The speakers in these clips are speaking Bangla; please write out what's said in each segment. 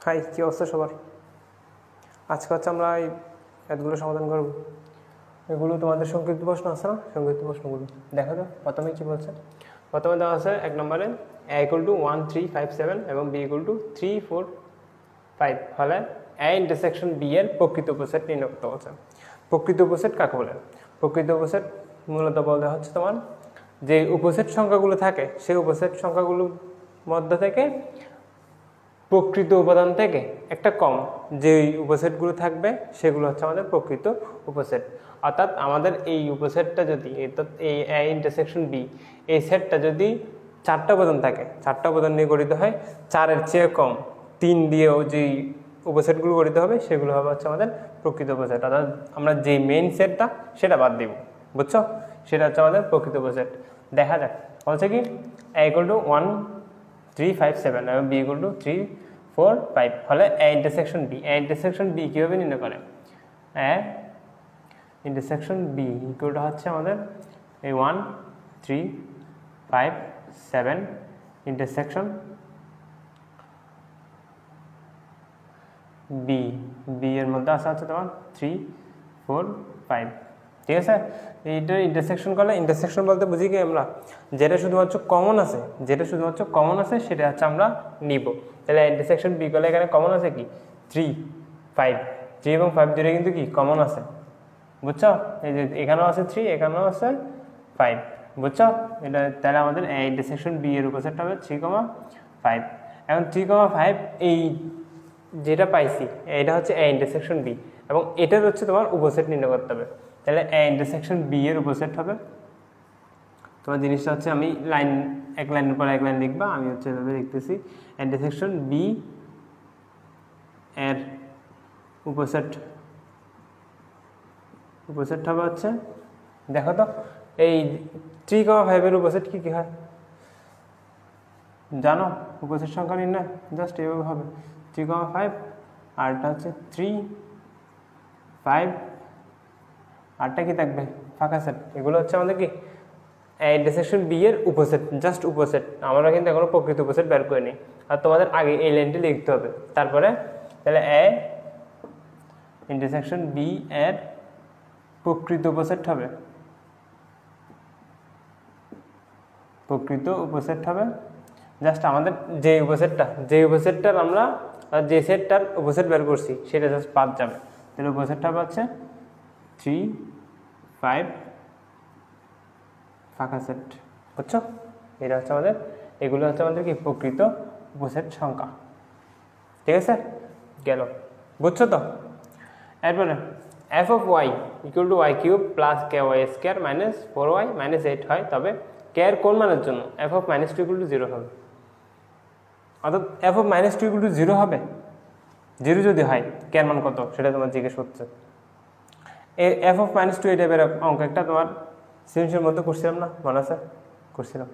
হাই, কী অবস্থা সবার? আজকে হচ্ছে আমরা এই ম্যাথগুলো সমাধান করব। এগুলো তোমাদের সংক্ষিপ্ত প্রশ্ন আছে না? সংক্ষিপ্ত প্রশ্নগুলো দেখো তো। প্রথমে কী বলছে? প্রথমে দেওয়া আছে এক নম্বরে a = 1 3 5 7 এবং b = 3 4 5 হলে a ইন্টারসেকশন b এর প্রকৃত উপসেট নির্ণয় করতে বলছে। প্রকৃত উপসেট কাকে বলে? প্রকৃত উপসেট মূলত বলতে হচ্ছে তোমার যে উপসেট সংখ্যাগুলো থাকে সেই উপসেট সংখ্যাগুলোর মধ্যে থেকে প্রকৃত উপাদান থেকে একটা কম যে উপসেটগুলো থাকবে সেগুলো হচ্ছে আমাদের প্রকৃত উপসেট। অর্থাৎ আমাদের এই উপসেটটা যদি এই এ ইন্টারসেকশন বি এই সেটটা যদি 4টা উপাদান থাকে, 4টা উপাদান নিয়ে গঠিত হয়, 4-এর চেয়ে কম 3 দিয়েও যেই উপসেটগুলো গঠিত হবে সেগুলো হবে হচ্ছে আমাদের প্রকৃত উপসেট। অর্থাৎ আমরা যে মেইন সেটটা সেটা বাদ দিব, বুঝছো? সেটা হচ্ছে আমাদের প্রকৃত উপসেট। দেখা যাক বলছে কি a = 1 3 5 7 এবং b = 3 4 5 হলে a intersection b। a intersection b কীভাবে নির্ণয় করে? a ইন্টারসেকশন b ইকুয়ালটা হচ্ছে আমাদের এই 1 3 5 7 ইন্টারসেকশন b। b এর মধ্যে আসা হচ্ছে তোমার 3 4 5, ঠিক আছে? এইটা ইন্টারসেকশন করলে, ইন্টারসেকশন বলতে বুঝি কি আমরা যেটা শুধুমাত্র কমন আছে সেটা হচ্ছে আমরা নিব। তাহলে ইন্টারসেকশন বি করলে এখানে কমন আছে কি 3 5, 3 এবং 5 দুটো কিন্তু কি কমন আছে, বুঝছো? এই যে এখানেও আছে 3, এখানেও আছে 5, বুঝছো? এটা তাহলে আমাদের ইন্টারসেকশন বি এর উপসেটটা হবে 3,5। এখন 3,5 এই যেটা পাইছি এটা হচ্ছে এ ইন্টারসেকশন বি এবং এটার হচ্ছে তোমার উপসেট নির্ণয় করতে হবে। তাহলে এ ইন্টারসেকশন বি এর উপসেট হবে তোমার জিনিসটা হচ্ছে আমি এক লাইনের পর এক লাইন লিখবা, আমি হচ্ছে এভাবে লিখতেছি ইন্টারসেকশন বি এর উপসেট হবে হচ্ছে, দেখো তো এই 3,5 এর উপসেট কি হয় জানো? উপসেট সংখ্যা নির্ণয় জাস্ট এভাবে হবে 3,5 আর এটা হচ্ছে 3 5, আরটা কি থাকবে ফাঁকা সেট। এগুলো হচ্ছে আমাদের কি ইন্টারসেকশন বি এর উপসেট, জাস্ট উপসেট। আমরা কিন্তু এখনো প্রকৃত উপসেট বের করে নিই, আর তোমাদের আগে এই লাইনটি লিখতে হবে। তারপরে তাহলে এ ইন্টারসেকশন বি এর প্রকৃত উপসেট হবে, জাস্ট আমাদের যে উপসেটটার আমরা যে সেটটার উপসেট বের করছি সেটা জাস্ট বাদ যাবে। তাহলে উপসেটটা হচ্ছে 3 5 ফাঁকা সেট, বুঝছো? এটা হচ্ছে আমাদের, এগুলো হচ্ছে আমাদের কি প্রকৃত উপসেট সংখ্যা, ঠিক আছে? গেল, বুঝছো তো? এরপরে f of y = y³ + ky² - 4y - 8 হয়, তবে k এর কোন মানের জন্য f of -2 = 0 হবে? অর্থাৎ f of -2 = 0 হবে। 0 যদি হয় k এর মান কত সেটা তোমার জিজ্ঞেস করছে। f of -2 এই টাইপের অঙ্ক একটা তোমার সৃজনশীলের মধ্যে করছিলাম না, মনে আছে? করছিলাম।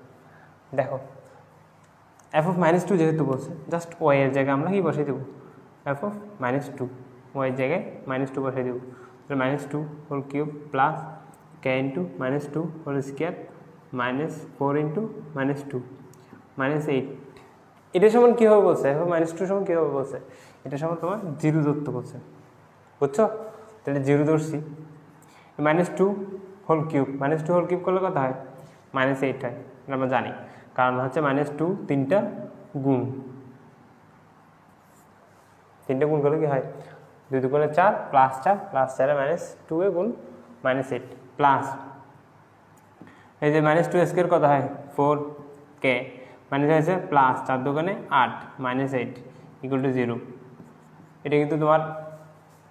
দেখো f of -2 যেহেতু বলছে, জাস্ট y এর জায়গায় আমরা কি বসিয়ে দেবো? f of -2 y এর জায়গায় -2 বসিয়ে দেবো। তাহলে -2 whole cube plus k × -2 whole square -4 × -2 -8। এটা সমান কী হবে বলছে? f of -2 সমান কী হবে বলছে? এটা সমান তোমার 0 ধরতে বলছে, বুঝছো? তাহলে 0 ধরছি। -2 হোল কিউব করলে কত হয়? -8 হয়, আমরা জানি, কারণ হচ্ছে -2 তিনটা গুণ করলে কি হয়? 2 × 2 = 4 + 4 + 4 -2 এ গুণ -8 প্লাস এই যে -2² কত হয়? 4k মানে হয়েছে প্লাস 4 × 2 = 8 -8 = 0। এটা কিন্তু তোমার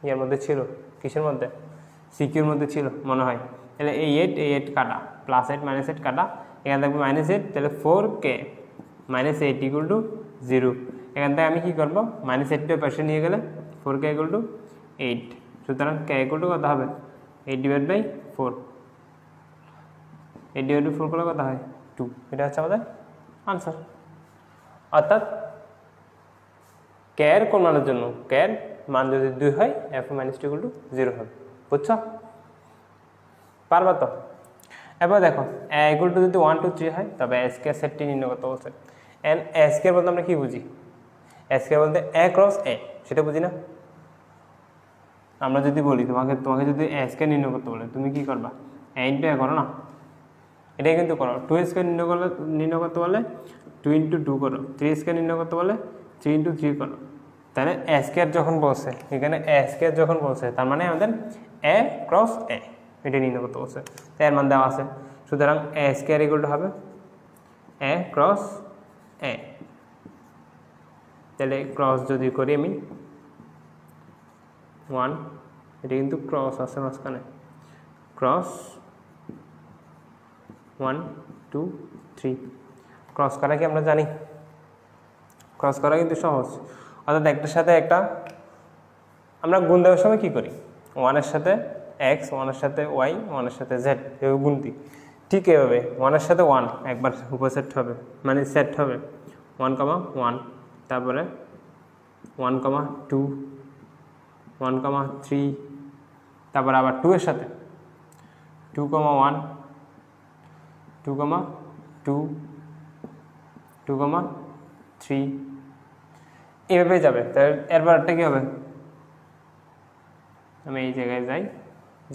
ইয়ের মধ্যে ছিল, কিসের মধ্যে? সিকিউর মধ্যে ছিল মনে হয়। তাহলে এই 8 কাটা, +8 -8 কাটা, এখানে থাকবে -8, তাহলে 4k - 8 = 0। এখান থেকে আমি কি করব? -8টা পাশে নিয়ে গেলে 4k = 8, সুতরাং k = কত হবে? 8/4। 8/4 করলে কত হয়? 2। এটা হচ্ছে আমাদের আনসার। অর্থাৎ k এর কোন মানের জন্য? k এর মান যদি 2 হয় f of -2 = 0 হবে, বুঝছো? পারবা তো? এবার দেখো a = যদি 1 2 3 হয় তবে a² সেটটি নির্ণয় করতে বলছে। a² বলতে আমরা কি বুঝি? এ স্কয়ার বলতে এ ক্রস এ, সেটা বুঝি না? আমরা যদি বলি তোমাকে যদি এ স্কয়ার নির্ণয় করতে বলে, তুমি কি করবা? এ ইন্টু এ করো না, এটাই কিন্তু করো। 2 স্কয়ার নির্ণয় করতে বলে 2 ইন্টু 2 করো, 3 স্কয়ার নির্ণয় করতে বলে 3 ইন্টু 3 করো। তাহলে এ স্কয়ার যখন বলছে, এখানে এ স্কয়ার যখন বলছে, তার মানে আমাদের এ ক্রস এ, এটা নির্ণয় করতে বলছে। এর মান দেওয়া আছে, সুতরাং এ স্কয়ার ইকুয়াল টু হবে এ ক্রস এ। তাহলে ক্রস যদি করি আমি 1, এটা কিন্তু ক্রস আছে মাঝখানে, ক্রস 1 2 3, ক্রস করা কি আমরা জানি? ক্রস করা কিন্তু সহজ। অর্থাৎ একটার সাথে একটা আমরা গুণ দেওয়ার সময় কী করি? 1-এর সাথে এক্স, 1-এর সাথে ওয়াই, 1-এর সাথে জেড, এভাবে গুনতি। ঠিক এভাবে 1-এর সাথে 1 একবার উপসেট হবে, মানে সেট হবে 1,1, তারপরে 1,2, 1,3, তারপরে আবার 2-এর সাথে 2,1, 2,2, 2,3, এভাবে যাবে। তাহলে এরপর একটা কী হবে? আমি এই জায়গায় যাই,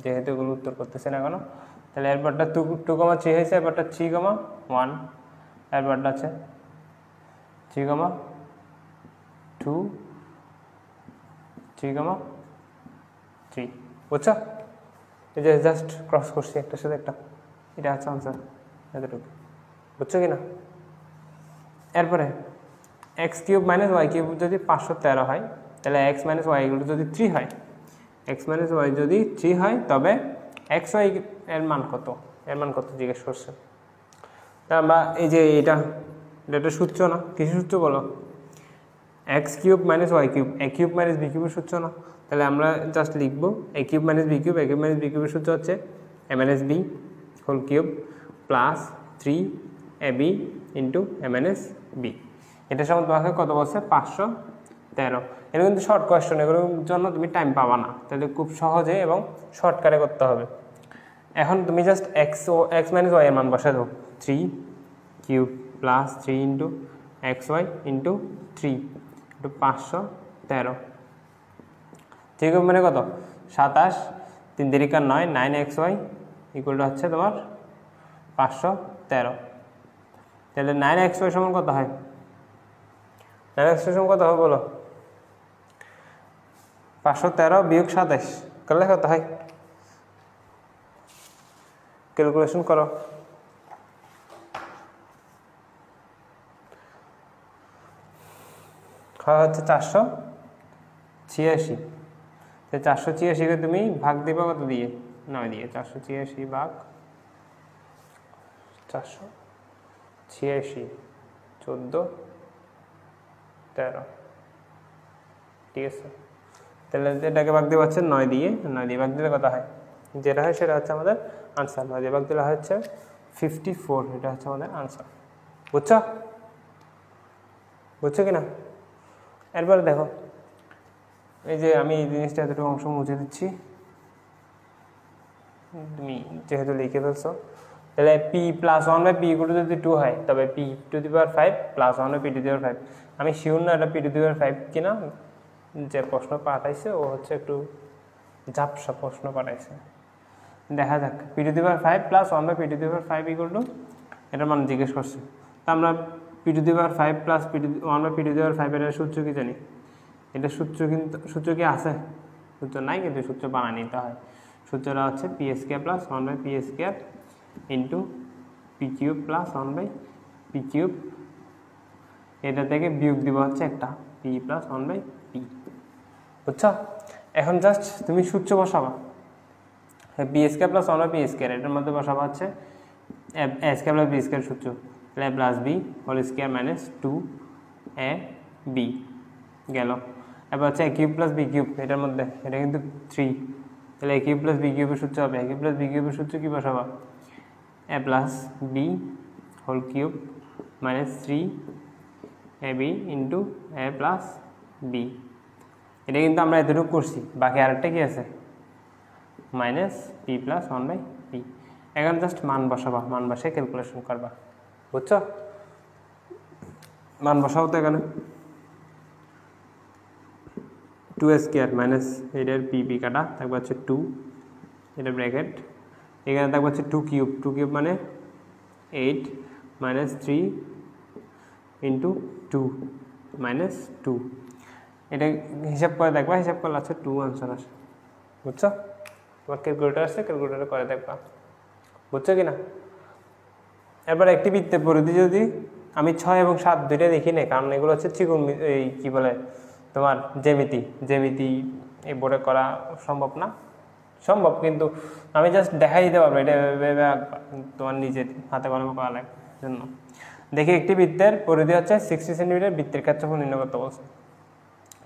যেহেতু এগুলো উত্তর করতেছে না এখনো। তাহলে এরপরটা 2,3 হয়েছে, এরপরটা 3,1, এরপরটা আছে 3,2, 3,3, বুঝছো? এই যে জাস্ট ক্রস করছি একটার সাথে একটা, এটা আছে আনসার, এতটুকু। বুঝছো কি না? এরপরে x cube minus Y cube যদি 513 হয়, তাহলে এক্স মাইনাস ওয়াই এগুলো যদি 3 হয়, এক্স মাইনাস ওয়াই যদি 3 হয়, তবে এক্স ওয়াই এর মান কত? এর মান কত জিজ্ঞেস করছে। তা আমরা এই যে এটা সূত্র না, কিছু সূত্র বলো, X cube minus Y cube, A cube minus B কিউবের সূত্র না? তাহলে আমরা জাস্ট লিখবো A cube minus B cube, A cube minus B কিউবের সূত্র হচ্ছে A minus B whole cube plus 3ab into A minus B. এটার সময় তোমাকে কত বলছে? 513। এটা কিন্তু শর্ট কোয়েশ্চন, এগুলোর জন্য তুমি টাইম পাবা না, তাহলে খুব সহজে এবং শর্টকাটে করতে হবে। এখন তুমি জাস্ট এক্স মাইনাস ওয়াই এর মান বসে দাও, 3 cube plus 3 into x y into 3 into 513। ঠিক মানে কত? 27, 3 তিরিকা 9, 9xy ইকুয়ালটা হচ্ছে তোমার 513। তাহলে 9xy সমান কত হয়? 9xy সমান কত হবে বলো? 513 বিয়োগ 27 করলে কত হয়? ক্যালকুলেশন করো। হয় হচ্ছে 486। 486কে তুমি ভাগ দিবা কত দিয়ে? 9 দিয়ে। 486 ভাগ 486, 14, 13, ঠিক আছে। তাহলে এটাকে ভাগ দিয়ে পাচ্ছে 9 দিয়ে, 9 দিয়ে ভাগ দিলে কত হয়? যেটা হয় সেটা হচ্ছে আমাদের আনসার। 9 দিয়ে ভাগ দিলে হচ্ছে 54, এটা হচ্ছে আমাদের আনসার। বুঝছো? বুঝছো কিনা? এরপরে দেখো, এই যে আমি এই জিনিসটা এতটুকু অংশ মুছে দিচ্ছি, তুমি যেহেতু লিখে ফেলছো। তাহলে P plus 1 by P equal to যদি 2 হয়, তবে P to the power 5 plus 1 by P to the power 5। আমি শিওর না এটা পি টু দি পাওয়ার 5 কিনা, যে প্রশ্ন পাঠাইছে ও হচ্ছে একটু ঝাপসা প্রশ্ন পাঠাইছে, দেখা যাক। P to the power 5 plus 1 by P to the power 5 equal to, এটার মান জিজ্ঞেস করছে। তা আমরা P to the power 5 plus 1 by P to the power 5 এর সূত্র কি জানি? এটা সূত্র কিন্তু, সূত্র কি আছে? সূত্র নাই, কিন্তু সূত্র বানিয়ে নিতে হয়। সূত্রটা হচ্ছে p square plus 1 by P square into p cube plus 1 by p cube. এটা থেকে বিয়োগ দিব হচ্ছে একটা পি প্লাস 1 বাই পি। বুঝছো? এখন জাস্ট তুমি সূত্র বসাবা, P square plus 1 by P square, এটার মধ্যে বসাবা হচ্ছে A square plus B square সূত্র, তাহলে plus B whole square minus 2 A B গেল। এবার হচ্ছে A cube plus B cube, এটার মধ্যে এটা কিন্তু 3, তাহলে এ কিউব প্লাস বি কিউবের সূত্র হবে, এ কিউব প্লাস বি কিউবের সূত্র কি বসাবা? A plus B whole cube minus 3ab into A plus B. এটা কিন্তু আমরা এতটুকু করছি, বাকি আরেকটা কি আছে? Minus P plus 1 by P. এখন জাস্ট মান বসাবা, মান বসে ক্যালকুলেশন করবা। বুঝছো? মান বসাও তো এখানে টু স্কোয়ার মাইনাস এটার পি কাটা থাকবে হচ্ছে 2, এটা ব্র্যাকেট, এখানে থাকবে হচ্ছে 2 কিউব মানে 8 মাইনাস 3 ইন্টু 2 মাইনাস 2, এটা হিসাব করে দেখবা, হিসাব করলে আছে 2 আনসার আসে। বুঝছো? তোমার ক্যালকুলেটার আছে, ক্যালকুলেটারে করে দেখবা। বুঝছো কি না? এরপর একটি বৃত্তের পরিধি যদি আমি 6 এবং 7 দুইটা দেখি না, কারণ এগুলো হচ্ছে ত্রিকোণ, এই কী বলে তোমার জ্যামিতি এই বোর্ডে করা সম্ভব না, সম্ভব কিন্তু আমি জাস্ট দেখাই দিতে পারবো, এটা তোমার নিজের হাতে কলমে করা লাগবে জন্য। দেখি একটি বৃত্তের পরিধি হচ্ছে 60 সেন্টিমিটার, বৃত্তের ক্ষেত্রফল নির্ণয় করতে বলছে।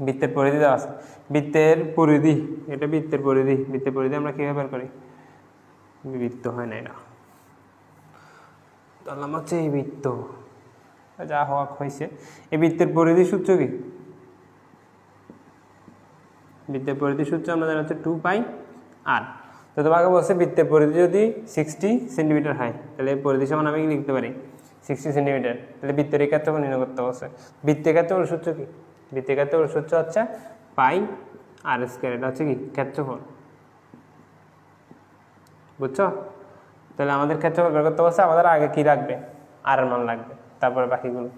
বৃত্তের পরিধি দেওয়া আছে, বৃত্তের পরিধি, এটা বৃত্তের পরিধি আমরা কীভাবে বের করি? বৃত্ত হয় না এটা, তাহলে আমার হচ্ছে এই বৃত্ত, যা হওয়া হয়েছে। এই বৃত্তের পরিধি সূত্র কি? বৃত্তের পরিধি সূত্র আমাদের হচ্ছে 2πr। তো তোমাকে বলছে বৃত্তের পরিধি যদি 60 সেন্টিমিটার হয়, তাহলে পরিধি সমান আমি লিখতে পারি 60 সেন্টিমিটার, তাহলে বৃত্তের ক্ষেত্রফল নির্ণয় করতে বলছে। বৃত্তের ক্ষেত্রফল সূত্র কি? বৃত্তের ক্ষেত্রফল সূত্র হচ্ছে πr², এটা হচ্ছে কি ক্ষেত্রফল। বুঝছো? তাহলে আমাদের ক্ষেত্রফল বের করতে বলছে, আমাদের আগে কি রাখবে? আর এর মান লাগবে, তারপরে বাকিগুলো।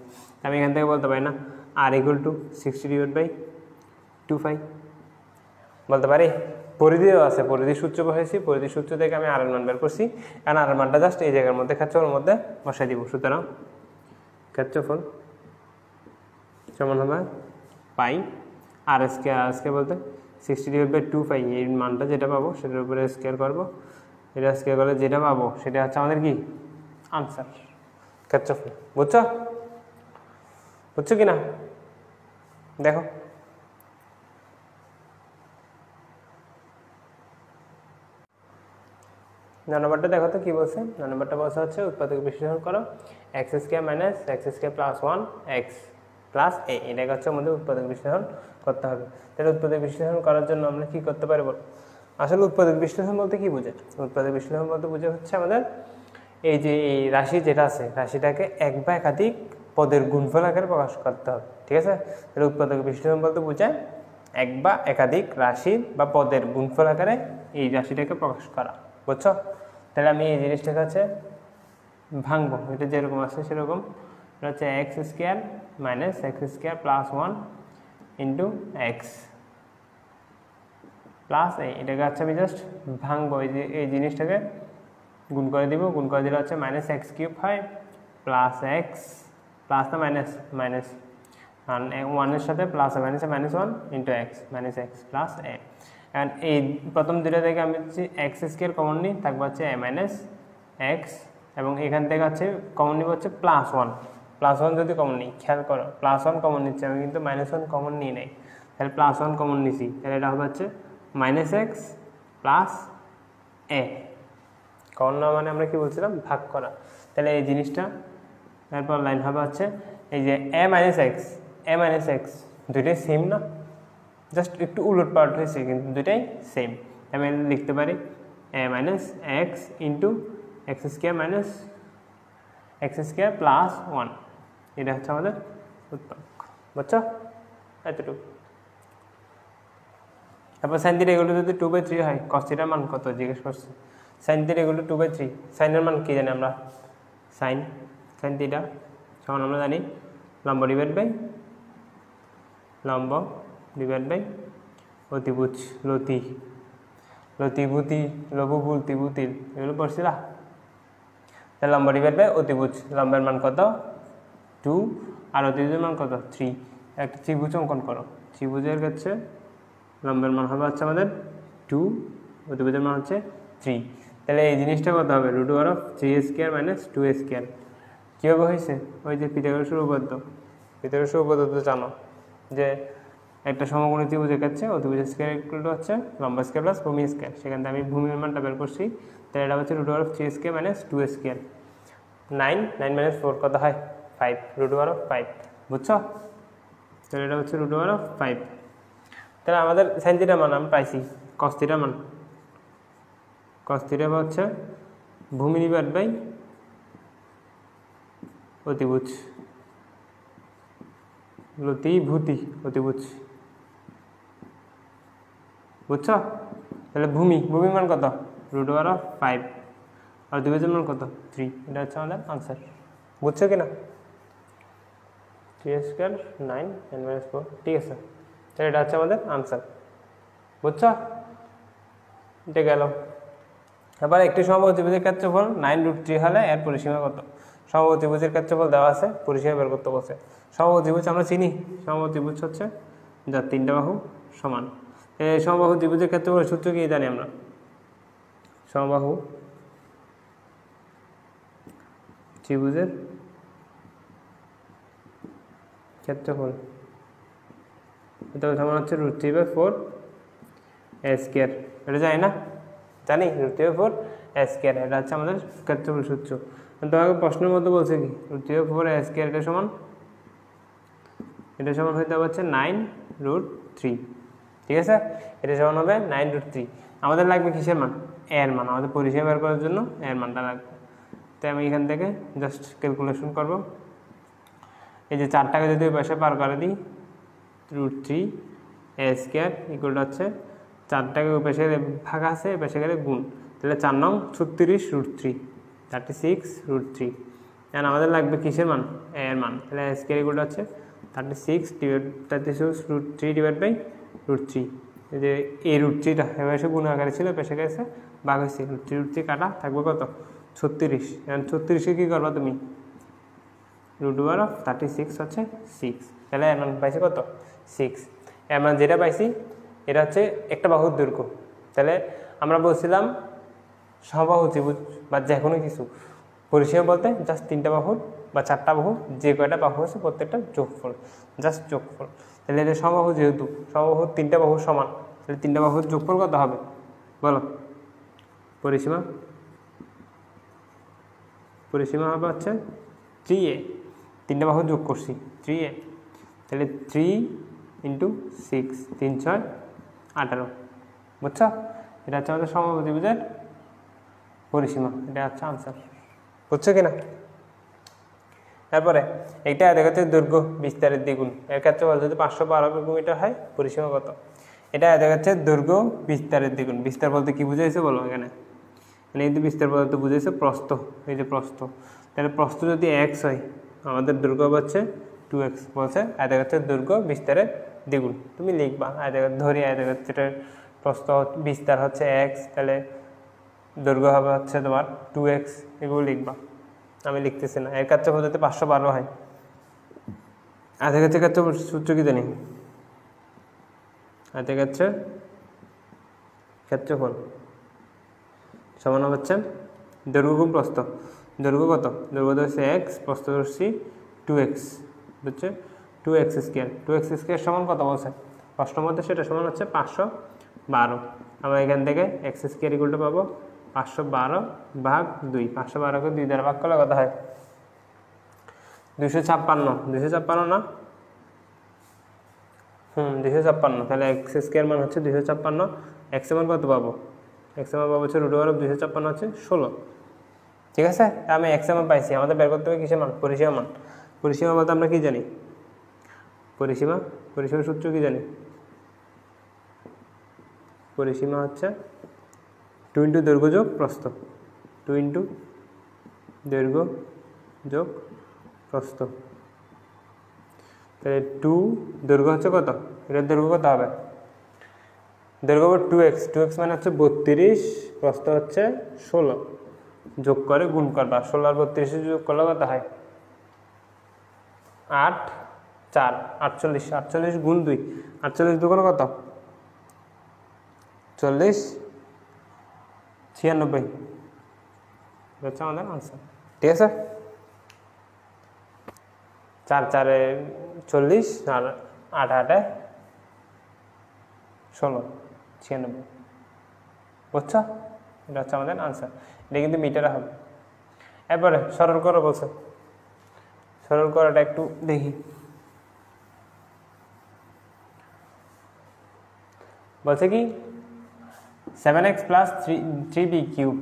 আমি এখান থেকে বলতে পারি না r = 60/2π, বলতে পারি। পরিধিও আছে, পরিধি সূত্র বসেছি, পরিধি সূত্র থেকে আমি আর এর মান বের করছি, কারণ আর এর মানটা জাস্ট এই জায়গার মধ্যে ক্ষেত্রফলের মধ্যে বসাই দিব। সুতরাং ক্ষেত্রফল সমান হবে πr², বলতে 60/2π, এই মানটা যেটা পাবো সেটার উপরে স্কোয়ার করবো, এটা স্কোয়ার করলে যেটা পাবো সেটা হচ্ছে আমাদের কি আনসার, ক্ষেত্রফল। বুঝছো? বুঝছো কি না? দেখো নম্বরটা দেখো তো কি বলছে। নম্বরটা বলছে হচ্ছে উৎপাদক বিশ্লেষণ করো, x² minus x² plus 1x plus a, এটাকে হচ্ছে আমাদের উৎপাদক বিশ্লেষণ করতে হবে। তাহলে উৎপাদক বিশ্লেষণ করার জন্য আমরা কি করতে পারি বল? আসলে উৎপাদক বিশ্লেষণ বলতে কি বোঝে? উৎপাদক বিশ্লেষণ বলতে বোঝে হচ্ছে আমাদের এই যে এই রাশি যেটা আছে, রাশিটাকে এক বা একাধিক পদের গুণফল আকারে প্রকাশ করতে হবে। ঠিক আছে? তাহলে উৎপাদক বিশ্লেষণ বলতে বোঝায় এক বা একাধিক রাশি বা পদের গুণফল আকারে এই রাশিটাকে প্রকাশ করা। বুঝছো? তাহলে আমি এই জিনিসটাকে হচ্ছে ভাঙবো, এটা যেরকম আছে সেরকম, এটা হচ্ছে x² minus x² plus 1 into x plus a, এটাকে হচ্ছে আমি জাস্ট ভাঙবো, এই জিনিসটাকে গুণ করে দিব, গুণ করে দিলে হচ্ছে -x³ হয় প্লাস এক্স প্লাস না মাইনাস 1 সাথে প্লাস মাইনাসে -1 ইন্টু এক্স প্লাস a। এখন এই প্রথম দুটো থেকে আমি হচ্ছে x² কমন নিই, থাকবে হচ্ছে a মাইনাস এক্স, এবং এখান থেকে হচ্ছে কমন নিব হচ্ছে +1 যদি কমন নিই, খেয়াল করো +1 কমন নিচ্ছে আমি, কিন্তু -1 কমন নিই নাই, তাহলে +1 কমন নিছি, তাহলে এটা হবে হচ্ছে -x প্লাস a। কমন না মানে আমরা কি বলছিলাম? ভাগ করা। তাহলে এই জিনিসটা তারপর লাইন হবে হচ্ছে এই যে a মাইনাস এক্স দুইটাই সেম না, জাস্ট একটু উলট পাল্ট হয়েছে, কিন্তু দুইটাই সেম। আমি লিখতে পারি a minus x into x² minus x² plus 1, এটা হচ্ছে আমাদের উৎপাদক। বুঝছো? এতটুকু। তারপর সাইন থিটা এগুলো যদি 2/3 হয়, কস থিটার মান কত জিজ্ঞেস করছে। সাইন থিটা এগুলো 2/3, সাইনের মান কি জানি আমরা? সাইন থিটা সমান আমরা জানি লম্ব ডিভাইড বাই অতিভুজ, লতিভূতি লঘুভুল ত্রিভুতিল এগুলো পড়ছিলা? তাহলে লম্ব ডিভাইড বাই অতিভুজ, লম্বের মান কত 2 আর অতিভুজের মান কত 3। একটা ত্রিভুজ অঙ্কন করো, ত্রিভুজের কাছে লম্বের মান হবে হচ্ছে আমাদের 2, অতিভুজের মান হচ্ছে 3। তাহলে এই জিনিসটা কত হবে? √3² মাইনাস 2² কীভাবে হয়েছে? ওই যে পিথাগোরাসের উপপাদ্য তো জানো যে একটা সমকোণী ত্রিভুজের কাছে অতিভুজ স্কয়ার ইকুয়াল টু হচ্ছে লম্ব স্কয়ার প্লাস ভূমি স্কয়ার, সেখান থেকে আমি ভূমির মানটা বের করছি, তাহলে এটা হচ্ছে √3² মাইনাস 2²। 9 - 4 কত হয়? 5, √5। বুঝছো? তাহলে এটা হচ্ছে √5। তাহলে আমাদের সাইন থিটার মান আমি পাইছি, কস থিটার মান, কস থিটা হচ্ছে ভূমি ডিভাইড বাই অতিভুজ, অতিভুজ বুঝছো? তাহলে ভূমির মান কত? √5 আর ত্রিভুজের মান কত? 3। এটা হচ্ছে আমাদের আনসার। বুঝছো কিনা? 3² 9 n - 4, ঠিক আছে। তাহলে এটা হচ্ছে আমাদের আনসার। বুঝছো? এটা গেল। এবার একটি সমবাহু ত্রিভুজের ক্ষেত্রফল 9√3 হলে এর পরিসীমা কত? সমবাহু ত্রিভুজের ক্ষেত্রফল দেওয়া আছে, পরিসীমা বের করতে বলছে। সমবাহু ত্রিভুজ আমরা চিনি, সমবাহু ত্রিভুজ হচ্ছে যার 3টা বাহু সমান। এই সমবাহু ত্রিভুজের ক্ষেত্রফল সূত্র কি জানি আমরা? সমবাহু ত্রিভুজের ক্ষেত্রফল এটা সমান হচ্ছে √3/4 a²। এটা জানি না? জানি, √3/4 a²। এটা হচ্ছে আমাদের ক্ষেত্রফল সূত্র। তোমাকে প্রশ্নের মধ্যে বলছে কি √3/4 a² এটা সমান হইতে হচ্ছে 9√3, ঠিক আছে। এটা সমান হবে 9√3। আমাদের লাগবে কিসের মান? এর মান। আমাদের পরিসীমা বের করার জন্য এর মানটা লাগবে। তাই আমি এখান থেকে জাস্ট ক্যালকুলেশন করব। এই যে 4টাকে যদি ওই পাশে পার করে দিই, √3 a² ইকুয়াল হচ্ছে 4টাকে ওই পাশে ভাগ আছে, এই পাশে গেলে গুণ, তাহলে 4 নং 36√3, 36√3। এখন আমাদের লাগবে কিসের মান? এর মান। তাহলে a² ইকুয়াল হচ্ছে 36√3/√3। এই যে এই √3টা এবার এসে গুণ আকারে ছিল, পেশে গেছে ভাগ হয়েছে, √3 কাটা থাকবে কত? 36। এখন 36কে কী করবা তুমি? √36 হচ্ছে 6। তাহলে এর মান পাইছি কত? 6। এর মান যেটা পাইছি এটা হচ্ছে একটা বাহুর দৈর্ঘ্য। তাহলে আমরা বলছিলাম সমবাহু ত্রিভুজ বা যে কোনো কিছু পরিসীমা বলতে জাস্ট 3টা বাহুর বা 4টা বাহু, যে কয়টা বাহু আছে প্রত্যেকটা যোগফল, জাস্ট যোগফল। তাহলে এটা সমবাহু, যেহেতু সমবাহু 3টা বাহু সমান, তাহলে 3টা বাহুর যোগফল কত হবে বলো? পরিসীমা হবে হচ্ছে 3a। 3টা বাহু যোগ করছি 3a, তাহলে 3 × 6 3 × 6 18। বুঝছো? এটা হচ্ছে আমাদের সমবাহু ত্রিভুজের পরিসীমা। এটা হচ্ছে আনসার। বুঝছো কিনা? তারপরে এটা দেখাচ্ছে দৈর্ঘ্য বিস্তারের দ্বিগুণ। এর ক্ষেত্রে বল যদি 512 বর্গমিটার হয়, পরিসীমা কত? এটা দেখাচ্ছে দৈর্ঘ্য বিস্তারের দ্বিগুণ। বিস্তার বলতে কি বুঝাইছে বলো? এখানে কিন্তু বিস্তার বলতে বুঝাইছে প্রস্থ। এই যে প্রস্থ, তাহলে প্রস্থ যদি x হয়, আমাদের দৈর্ঘ্য হচ্ছে 2x। বলছে দেখাচ্ছে দৈর্ঘ্য বিস্তারের দ্বিগুণ। তুমি লিখবা ধরি দেখাচ্ছে প্রস্থ বিস্তার হচ্ছে x, তাহলে দৈর্ঘ্য হবে হচ্ছে তোমার 2x, এগুলো লিখবা। আমি লিখতেছি না। এর ক্ষেত্রে যদি 512 হয়, আধের ক্ষেত্রে সূত্র কি জানি? আধের ক্ষেত্রফল সমান হচ্ছে দৈর্ঘ্য গুণ প্রস্থ। দৈর্ঘ্য কত? দৈর্ঘ্য হচ্ছে x, প্রস্থ হচ্ছে 2x, বুঝছে? 2x²। 2x² সমান কত বলছে প্রশ্নের মধ্যে? সেটা সমান হচ্ছে 512। আমরা এখান থেকে x² ইকুয়ালটা পাবো 512/2। 512কে 2 দ্বারা ভাগ করলে কত হয়? 256। 256 না? 256। তাহলে x² মান হচ্ছে 256। x এর মান কত পাবো? x এর মান পাবো হচ্ছে √256 হচ্ছে 16। ঠিক আছে, আমি x এর মান পাইছি। আমাদের বের করতে হবে কিসের মান? পরিসীমা মান। পরিসীমা বলতে আমরা কি জানি? পরিসীমার সূত্র কি জানি? পরিসীমা হচ্ছে 2 × দৈর্ঘ্য যোগ প্রস্থ। 2 × দৈর্ঘ্য যোগ প্রস্থ। তাহলে 2 দৈর্ঘ্য হচ্ছে কত? এটার দৈর্ঘ্য কত হবে? দৈর্ঘ্য 2x। 2x মানে হচ্ছে 32, প্রস্থ হচ্ছে 16। যোগ করে গুণ করবা। 16 আর 32 যোগ করলে কত হয়? 8 4 48। 48 গুণ 2, 48 দুগুণ কত? 40 96 হচ্ছে আমাদের আনসার। ঠিক আছে, 4 4 40 আর 8 8 16 96। বুঝছো? এটা হচ্ছে আমাদের আনসার। এটা কিন্তু মিটারে হবে। এরপরে সরল করো বলছে। সরল করাটা একটু দেখি। বলছে কি 7x + 3b cube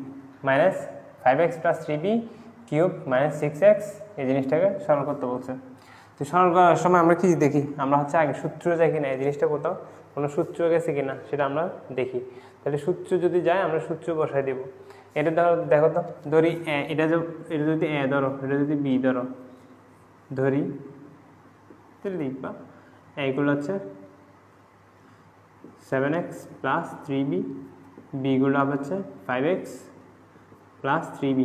minus 5x + 3b cube minus 6x, এই জিনিসটাকে সরল করতে বলছে। তো সরল করার সময় আমরা কি দেখি? আমরা হচ্ছে আগে সূত্র দেখি না, এই জিনিসটা কোথাও কোনো সূত্র গেছে কিনা সেটা আমরা দেখি। তাহলে সূত্র যদি যায় আমরা সূত্র বসাই দেব। এটা ধরো, দেখো তো, ধরি এটা যদি এ ধরো, এটা যদি বি ধরো, ধরি, তাহলে লিখবা এইগুলো হচ্ছে 7x প্লাস 3b, বিগুলো হবে হচ্ছে 5x প্লাস 3b।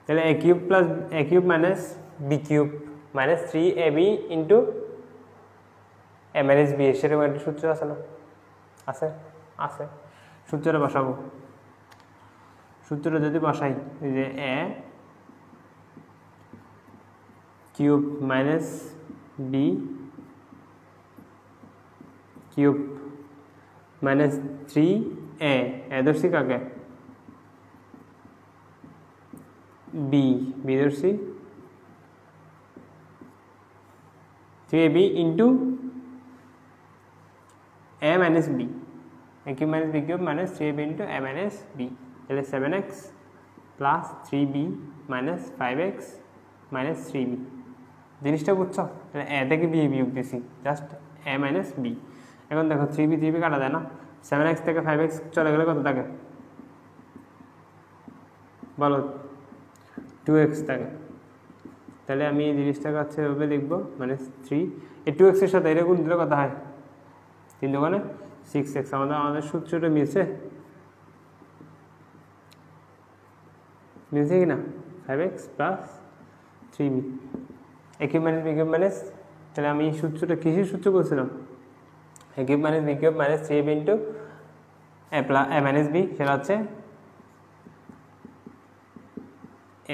তাহলে a cube plus a cube minus b cube minus 3ab into a minus b, সেরকম একটা সূত্র আছে না? আছে, আছে। সূত্রটা বসাবো। সূত্রটা যদি বসাই, যে a cube minus b cube minus 3a, ধরছি কাকে? b ধরছি 3ab into a minus b, a cube minus b cube minus 3ab into a minus b। তাহলে 7x plus 3b minus 5x minus 3b। জিনিসটা বুঝছো? তাহলে a থেকে b বিয়োগ দিছি, জাস্ট a মাইনাস b। এখন দেখো 3b কাটা যায় না, 7x থেকে 5x চলে গেলে কত থাকে বলো? 2x থাকে। তাহলে আমি এই জিনিসটাকে হচ্ছে এভাবে লিখবো, মানে 3, এই 2x এর সাথে এটা গুণ দিলে কত হয়? 3 দোকানে 6x। আমাদের সূত্রটা মিলছে কি না? 5x plus 3b, a cube minus b cube minus, তাহলে আমি এই সূত্রটা কিসের সূত্র বলছিলাম? a cube minus b cube minus 3ab into a minus b, সেটা হচ্ছে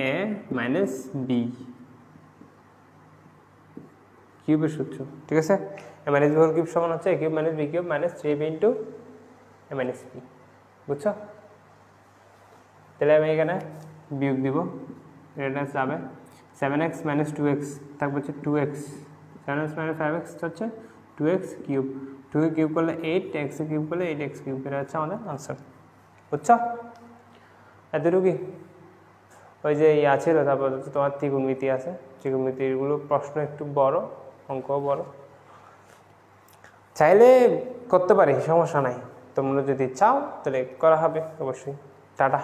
a মাইনাস b কিউবের সূত্র, ঠিক আছে? a minus b whole cube সমান হচ্ছে a cube minus b cube minus 3ab into a minus b, বুঝছো? তাহলে আমি এখানে বিয়োগ দিব, এটা যাবে 7x মাইনাস 2x থাকবে হচ্ছে 2x, 7x মাইনাস 5x হচ্ছে 2x কিউব, 2 কিউব করলে 8, x কিউব করলে 8x কিউব, এটা হচ্ছে আমাদের আনসার, বুঝছো? এতটুকুই। ওই যে ইয়া ছিল, তারপর তোমার ত্রিগুণমিতি আছে, ত্রিগুণমিতিগুলো প্রশ্ন একটু বড়, অঙ্ক বড়, চাইলে করতে পারি, সমস্যা নাই। তোমরা যদি চাও তাহলে করা হবে অবশ্যই। টাটা।